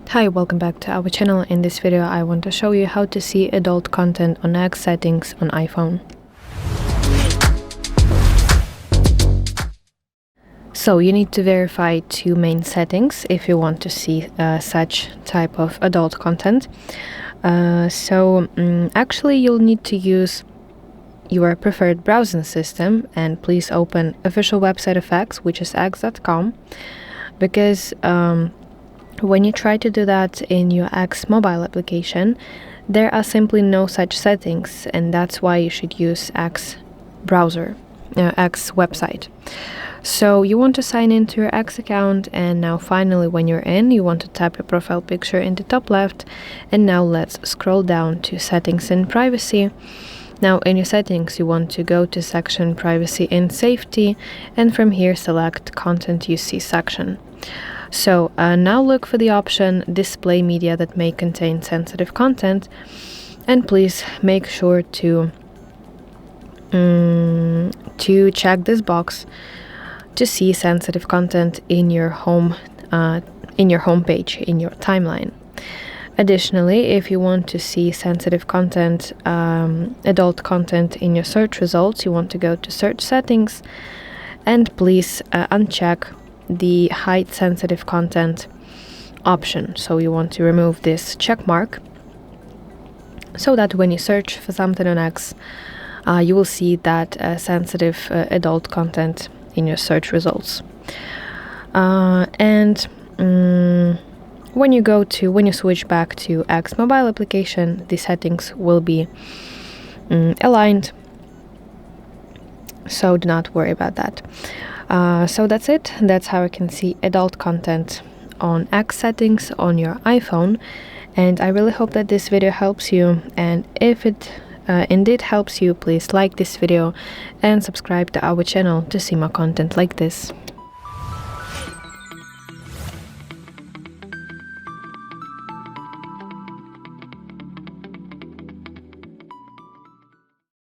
Hi, welcome back to our channel. In this video I want to show you how to see adult content on X settings on iPhone. So you need to verify two main settings if you want to see such type of adult content. Actually you'll need to use your preferred browsing system, and please open official website of X, which is x.com, because when you try to do that in your X mobile application, there are simply no such settings, and that's why you should use X browser, X website. So you want to sign into your X account, and now finally when you're in, you want to tap your profile picture in the top left, and now let's scroll down to settings and privacy. Now in your settings you want to go to section privacy and safety, and from here select content you see section. So now look for the option display media that may contain sensitive content, and please make sure to check this box to see sensitive content in your home page, in your timeline. Additionally, if you want to see sensitive content, adult content in your search results, you want to go to search settings, and please uncheck the hide sensitive content option. So you want to remove this check mark so that when you search for something on X, you will see that sensitive adult content in your search results. When you switch back to X mobile application, the settings will be aligned, so do not worry about that. So that's it. That's how you can see adult content on X settings on your iPhone, and I really hope that this video helps you, and if it indeed helps you, please like this video and subscribe to our channel to see more content like this.